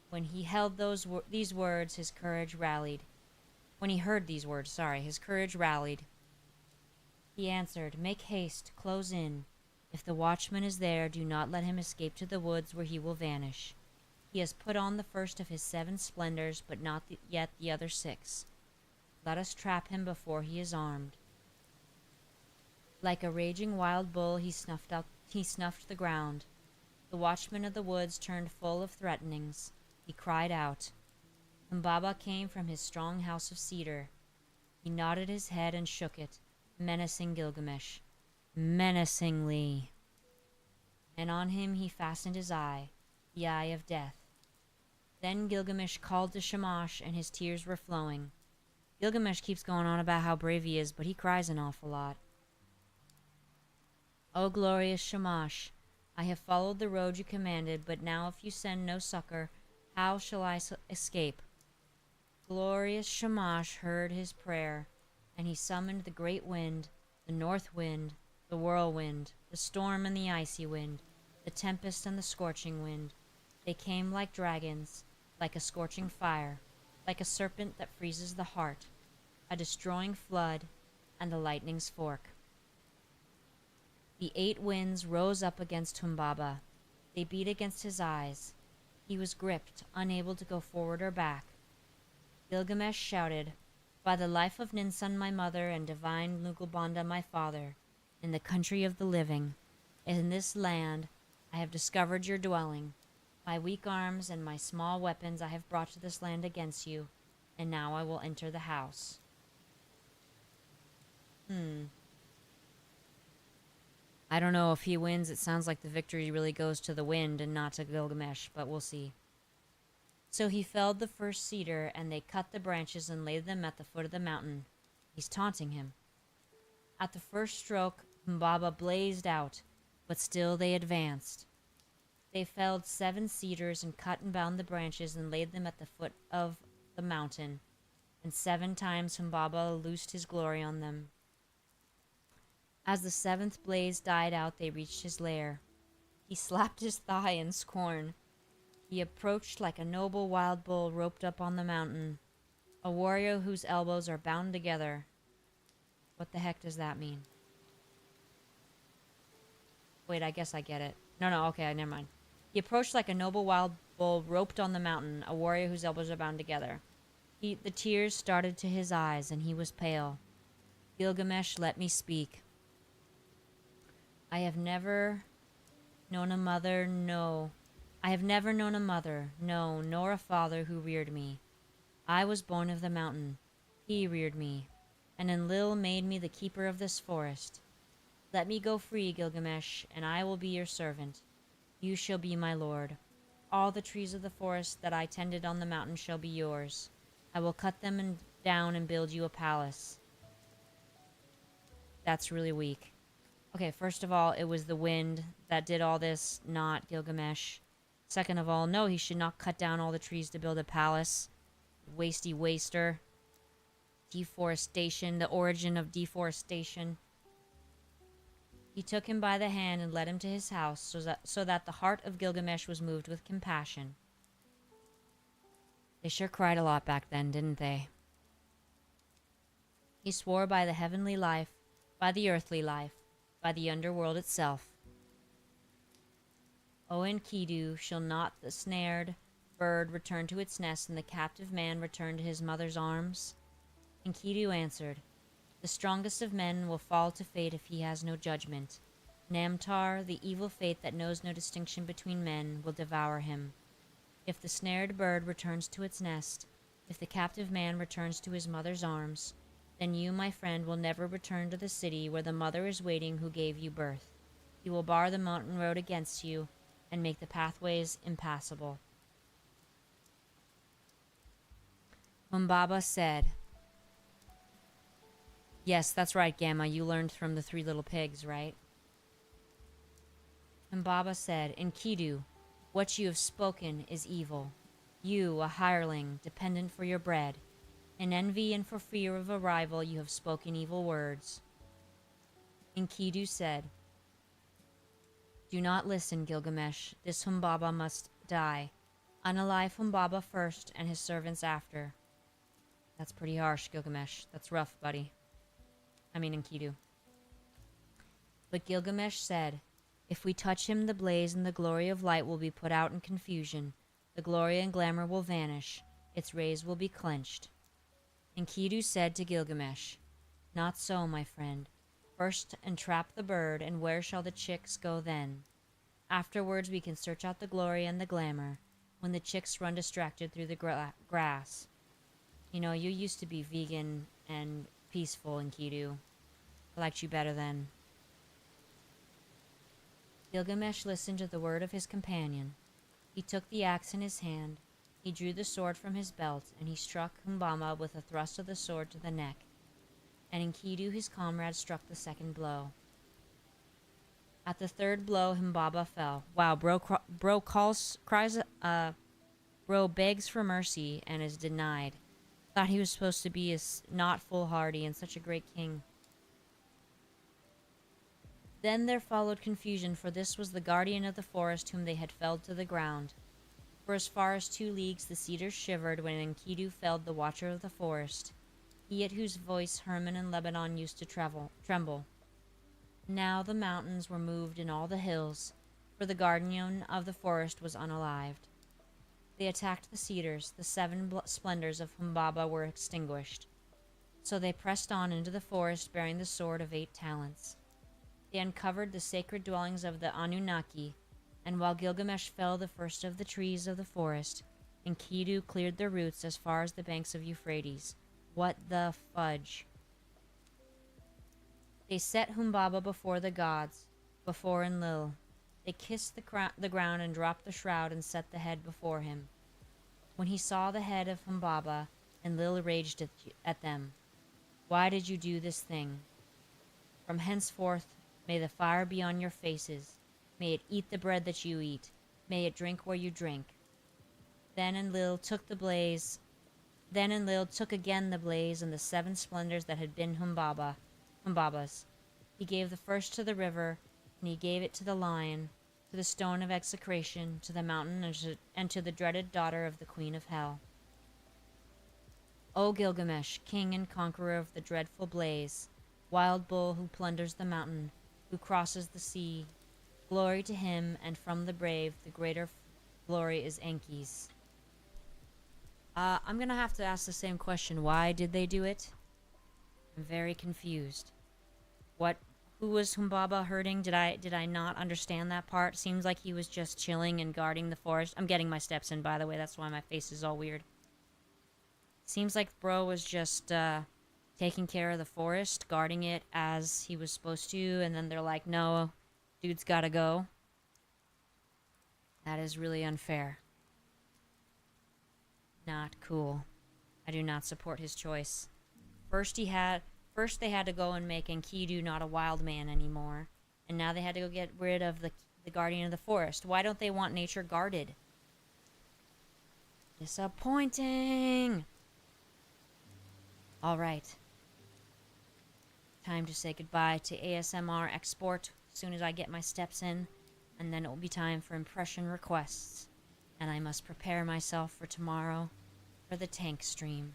When he held these words, his courage rallied. When he heard these words, his courage rallied. He answered, "Make haste, close in. If the watchman is there, do not let him escape to the woods where he will vanish. He has put on the first of his 7 splendors, but not yet the other 6. Let us trap him before he is armed." Like a raging wild bull, he snuffed the ground. The watchman of the woods turned full of threatenings. He cried out. Humbaba came from his strong house of cedar. He nodded his head and shook it, menacing Gilgamesh. Menacingly. And on him he fastened his eye, the eye of death. Then Gilgamesh called to Shamash, and his tears were flowing. Gilgamesh keeps going on about how brave he is, but he cries an awful lot. "O glorious Shamash, I have followed the road you commanded, but now if you send no succor, how shall I escape?" Glorious Shamash heard his prayer, and he summoned the great wind, The north wind, the whirlwind, the storm and the icy wind, the tempest and the scorching wind. They came like dragons, like a scorching fire, like a serpent that freezes the heart, a destroying flood, and the lightning's fork. The 8 winds rose up against Humbaba. They beat against his eyes. He was gripped, unable to go forward or back. Gilgamesh shouted, "By the life of Ninsun my mother and divine Nugalbanda my father, in the country of the living, in this land, I have discovered your dwelling. My weak arms and my small weapons I have brought to this land against you, and now I will enter the house." I don't know if he wins. It sounds like the victory really goes to the wind and not to Gilgamesh, but we'll see. So he felled the first cedar, and they cut the branches and laid them at the foot of the mountain. He's taunting him. At the first stroke, Humbaba blazed out, but still they advanced. They felled 7 cedars and cut and bound the branches and laid them at the foot of the mountain, and 7 times Humbaba loosed his glory on them. As the 7th blaze died out, they reached his lair. He slapped his thigh in scorn. He approached like a noble wild bull roped up on the mountain, a warrior whose elbows are bound together. What the heck does that mean? Wait, I guess I get it. No, okay, never mind. He approached like a noble wild bull roped on the mountain, a warrior whose elbows are bound together. The tears started to his eyes, and he was pale. Gilgamesh, let me speak. I have never known a mother, no, nor a father who reared me. I was born of the mountain. He reared me, and Enlil made me the keeper of this forest. Let me go free, Gilgamesh, and I will be your servant. You shall be my lord. All the trees of the forest that I tended on the mountain shall be yours. I will cut them down and build you a palace. That's really weak. Okay, first of all, it was the wind that did all this, not Gilgamesh. Second of all, no, he should not cut down all the trees to build a palace. Wasty waster. Deforestation, the origin of deforestation. He took him by the hand and led him to his house, so that the heart of Gilgamesh was moved with compassion. They sure cried a lot back then, didn't they? He swore by the heavenly life, by the earthly life, by the underworld itself. O Enkidu, shall not the snared bird return to its nest and the captive man return to his mother's arms? Enkidu answered, the strongest of men will fall to fate if he has no judgment. Namtar, the evil fate that knows no distinction between men, will devour him. If the snared bird returns to its nest, if the captive man returns to his mother's arms, then you, my friend, will never return to the city where the mother is waiting who gave you birth. He will bar the mountain road against you and make the pathways impassable. Humbaba said, yes, that's right, Gamma, you learned from the 3 little pigs, right? Humbaba said, Enkidu, what you have spoken is evil. You, a hireling, dependent for your bread. In envy and for fear of a rival, you have spoken evil words. Enkidu said, do not listen, Gilgamesh. This Humbaba must die. Unalive Humbaba first and his servants after. That's pretty harsh, Gilgamesh. That's rough, buddy. I mean, Enkidu. But Gilgamesh said, if we touch him, the blaze and the glory of light will be put out in confusion. The glory and glamour will vanish. Its rays will be quenched. Enkidu said to Gilgamesh, not so, my friend. First entrap the bird, and where shall the chicks go then? Afterwards we can search out the glory and the glamour, when the chicks run distracted through the grass. You know, you used to be vegan and peaceful, Enkidu. I liked you better then. Gilgamesh listened to the word of his companion. He took the axe in his hand. He drew the sword from his belt, and he struck Humbaba with a thrust of the sword to the neck. And Enkidu, his comrade, struck the second blow. At the third blow, Humbaba fell. Wow, bro begs for mercy and is denied. Thought he was supposed to be not foolhardy and such a great king. Then there followed confusion, for this was the guardian of the forest whom they had felled to the ground. For as far as 2 leagues the cedars shivered when Enkidu felled the watcher of the forest, he at whose voice Hermon and Lebanon used to tremble. Now the mountains were moved and all the hills, for the guardian of the forest was unalived. They attacked the cedars, the 7 splendors of Humbaba were extinguished. So they pressed on into the forest bearing the sword of 8 talents. They uncovered the sacred dwellings of the Anunnaki, and while Gilgamesh felled the first of the trees of the forest, Enkidu cleared their roots as far as the banks of Euphrates. What the fudge? They set Humbaba before the gods, before Enlil. They kissed the ground and dropped the shroud and set the head before him. When he saw the head of Humbaba, Enlil raged at them. Why did you do this thing? From henceforth, may the fire be on your faces. May it eat the bread that you eat. May it drink where you drink. Then Enlil took again the blaze and the 7 splendors that had been Humbaba's. He gave the first to the river, and he gave it to the lion, to the stone of execration, to the mountain, and to the dreaded daughter of the queen of hell. O Gilgamesh, king and conqueror of the dreadful blaze, wild bull who plunders the mountain, who crosses the sea, glory to him, and from the brave the greater glory is Enki's. I'm gonna have to ask the same question. Why did they do it? I'm very confused. Who was Humbaba hurting? Did I not understand that part? Seems like he was just chilling and guarding the forest. I'm getting my steps in, by the way. That's why my face is all weird. Seems like bro was just taking care of the forest, guarding it as he was supposed to, and then they're like, no, dude's gotta go. That is really unfair. Not cool. I do not support his choice. First they had to go and make Enkidu not a wild man anymore, and now they had to go get rid of the guardian of the forest. Why don't they want nature guarded? Disappointing! Alright. Time to say goodbye to ASMR export as soon as I get my steps in, and then it will be time for impression requests. And I must prepare myself for tomorrow for the tank stream.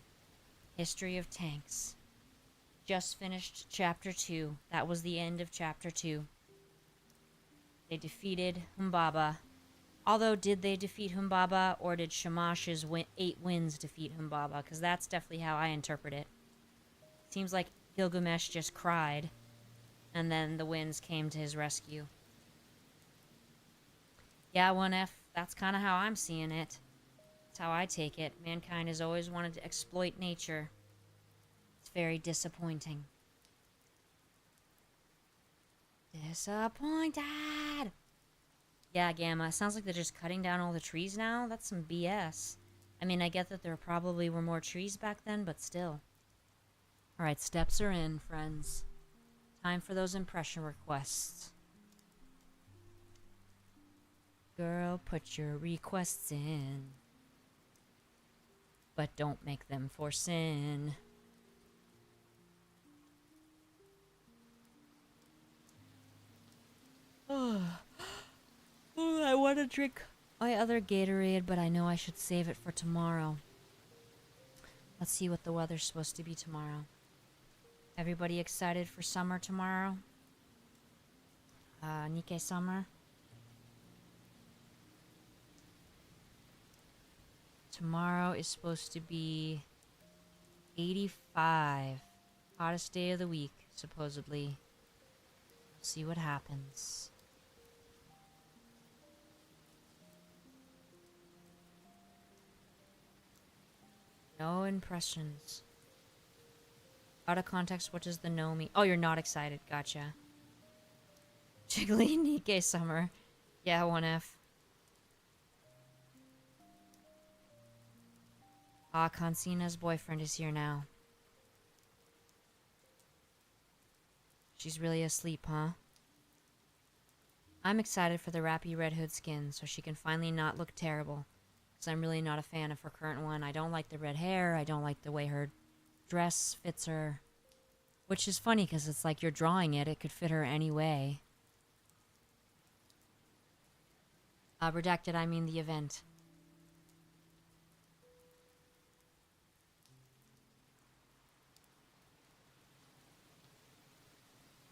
History of tanks. Just finished chapter 2. That was the end of chapter 2. They defeated Humbaba. Although, did they defeat Humbaba, or did Shamash's 8 winds defeat Humbaba? Because that's definitely how I interpret it. Seems like Gilgamesh just cried, and then the winds came to his rescue. Yeah, 1F, that's kind of how I'm seeing it. That's how I take it. Mankind has always wanted to exploit nature. It's very disappointing. Disappointed! Yeah, Gamma, it sounds like they're just cutting down all the trees now. That's some BS. I mean, I get that there probably were more trees back then, but still. Alright, steps are in, friends. Time for those impression requests. Girl, put your requests in. But don't make them for sin. Oh, I want to drink my other Gatorade, but I know I should save it for tomorrow. Let's see what the weather's supposed to be tomorrow. Everybody excited for summer tomorrow? Nikkei summer. Tomorrow is supposed to be 85. Hottest day of the week, supposedly. We'll see what happens. No impressions. Out of context, what does the no mean? Oh, you're not excited. Gotcha. Jiggly Nikkei summer. Yeah, 1F. Ah, Consina's boyfriend is here now. She's really asleep, huh? I'm excited for the Rappy Red Hood skin, so she can finally not look terrible. Because I'm really not a fan of her current one. I don't like the red hair. I don't like the way her dress fits her. Which is funny, because it's like you're drawing it. It could fit her any way. Redacted, I mean the event.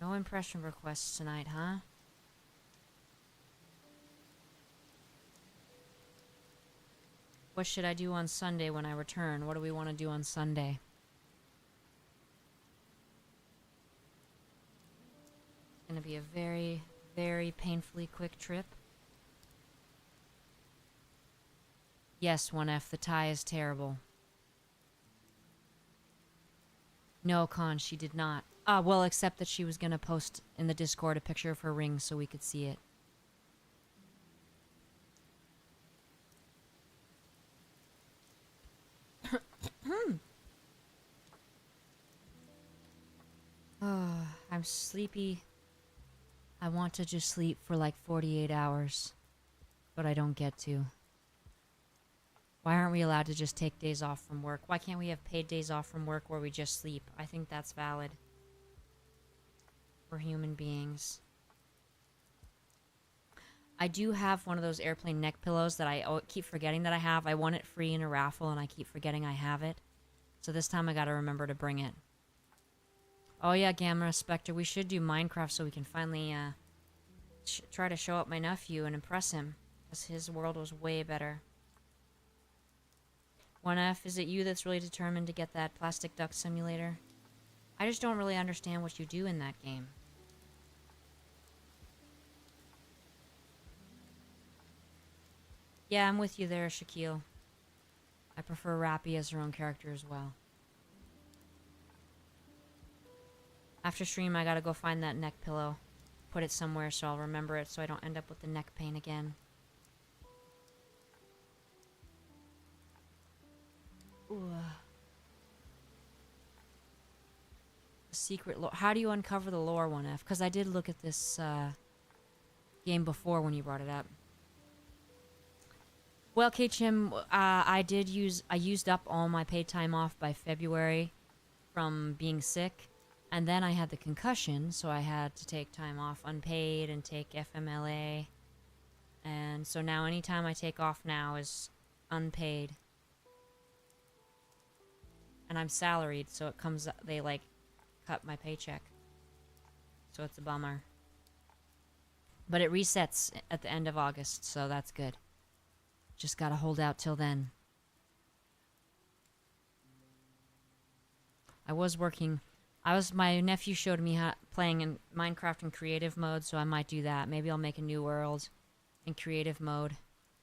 No impression requests tonight, huh? What should I do on Sunday when I return? What do we want to do on Sunday? It's gonna be a very, very painfully quick trip. Yes, 1F, the tie is terrible. No, Con, she did not. Well, except that she was gonna post in the Discord a picture of her ring so we could see it. Oh, I'm sleepy. I want to just sleep for like 48 hours, but I don't get to. Why aren't we allowed to just take days off from work? Why can't we have paid days off from work where we just sleep? I think that's valid. We're human beings. I do have one of those airplane neck pillows that I keep forgetting that I have. I won it free in a raffle and I keep forgetting I have it. So this time I gotta remember to bring it. Oh yeah, Gamma Spectre, we should do Minecraft so we can finally try to show up my nephew and impress him. Because his world was way better. 1F, is it you that's really determined to get that plastic duck simulator? I just don't really understand what you do in that game. Yeah, I'm with you there, Shaquille. I prefer Rappy as her own character as well. After stream, I gotta go find that neck pillow. Put it somewhere so I'll remember it so I don't end up with the neck pain again. Ooh. Secret lore. How do you uncover the lore, 1F? Because I did look at this game before when you brought it up. Well, K-Chim, I used up all my paid time off by February from being sick. And then I had the concussion, so I had to take time off unpaid and take FMLA. And so now any time I take off now is unpaid. And I'm salaried, so it comes, they like cut my paycheck. So it's a bummer. But it resets at the end of August, so that's good. Just gotta hold out till then. My nephew showed me how playing in Minecraft in creative mode, so I might do that. Maybe I'll make a new world in creative mode,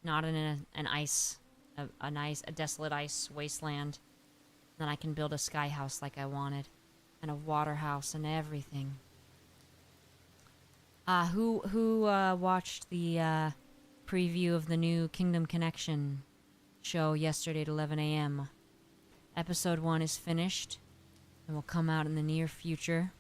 not in a desolate ice wasteland. Then I can build a sky house like I wanted, and a water house and everything. Who watched the preview of the new Kingdom Connection show yesterday at 11 a.m.? Episode 1 is finished and will come out in the near future.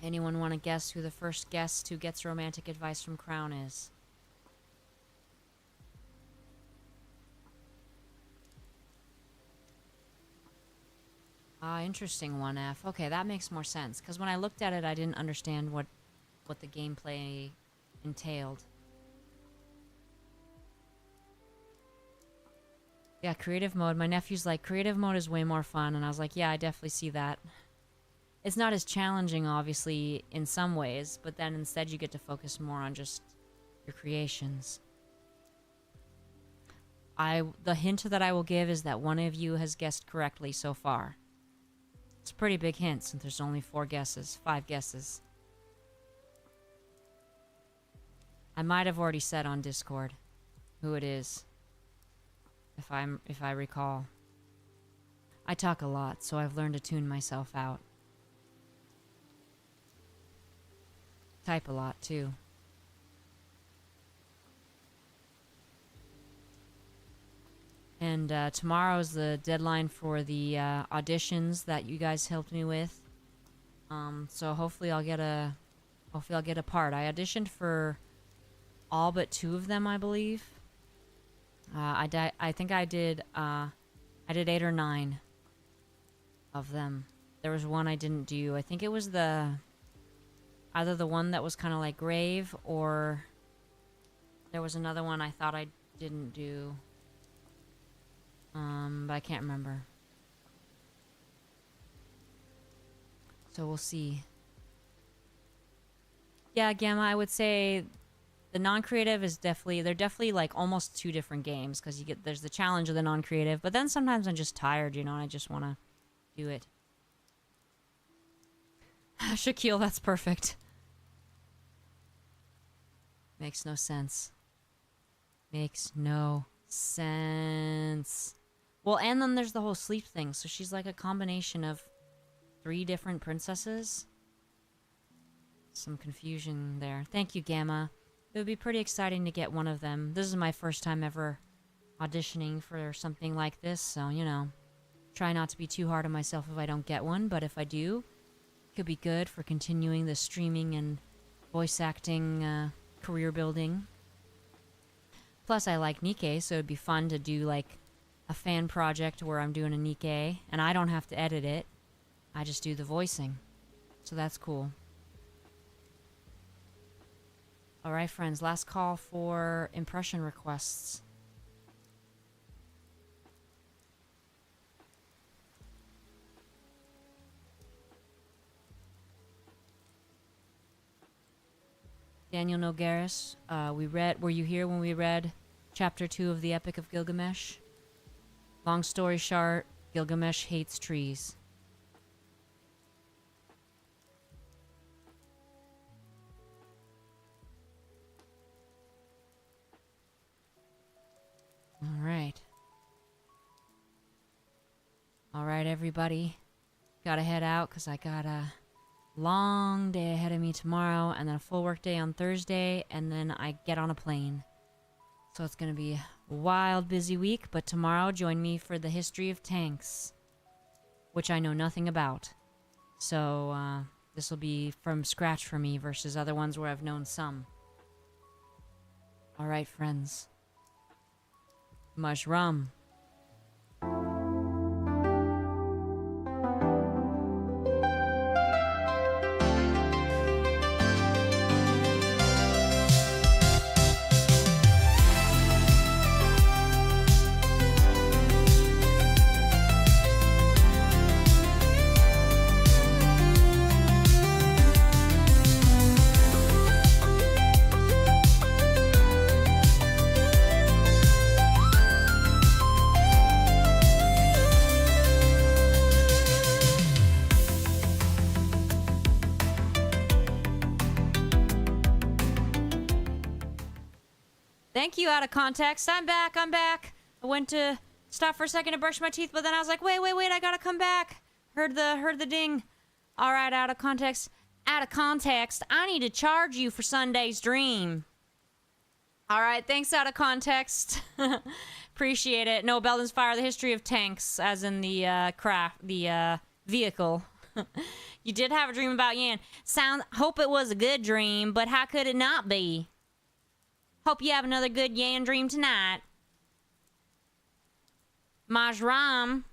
Anyone want to guess who the first guest who gets romantic advice from Crown is? Interesting 1F. Okay, that makes more sense. Because when I looked at it, I didn't understand what the gameplay entailed. Yeah, creative mode. My nephew's like, creative mode is way more fun. And I was like, yeah, I definitely see that. It's not as challenging, obviously, in some ways. But then instead you get to focus more on just your creations. The hint that I will give is that one of you has guessed correctly so far. It's a pretty big hint since there's only 5 guesses. I might have already said on Discord who it is. If I recall. I talk a lot, so I've learned to tune myself out. Type a lot, too. And tomorrow's the deadline for the auditions that you guys helped me with. So hopefully I'll get a part. I auditioned for all but 2 of them, I believe. I think I did 8 or 9 of them. there was one I didn't do. I think it was either the one that was kind of like grave, or there was another one I thought I didn't do. But I can't remember. So we'll see. Yeah, Gamma, I would say the non-creative is they're definitely like almost two different games, because there's the challenge of the non-creative, but then sometimes I'm just tired, and I just want to do it. Shaquille, that's perfect. Makes no sense. Makes no sense. Well, and then there's the whole sleep thing, so she's like a combination of 3 different princesses. Some confusion there. Thank you, Gamma. It would be pretty exciting to get one of them. This is my first time ever auditioning for something like this, so, try not to be too hard on myself if I don't get one, but if I do, it could be good for continuing the streaming and voice acting career building. Plus, I like Nikke, so it'd be fun to do, like, a fan project where I'm doing a Nikke, and I don't have to edit it. I just do the voicing. So that's cool. Alright, friends, last call for impression requests. Daniel Nogaris, were you here when we read Chapter 2 of the Epic of Gilgamesh? Long story short, Gilgamesh hates trees. Alright. Alright, everybody. Gotta head out, because I got a long day ahead of me tomorrow, and then a full work day on Thursday, and then I get on a plane. So it's gonna be a wild, busy week, but tomorrow join me for the history of tanks, which I know nothing about. So, this will be from scratch for me versus other ones where I've known some. Alright, friends. Much rum. Thank you, out of context. I'm back. I went to stop for a second to brush my teeth, but then I was like, wait, I gotta come back. Heard the ding. All right, out of context. Out of context, I need to charge you for Sunday's dream. All right, thanks, out of context. Appreciate it. No, Belden's Fire, the history of tanks, as in the vehicle. You did have a dream about Yan. Hope it was a good dream, but how could it not be? Hope you have another good Yan dream tonight. Majram.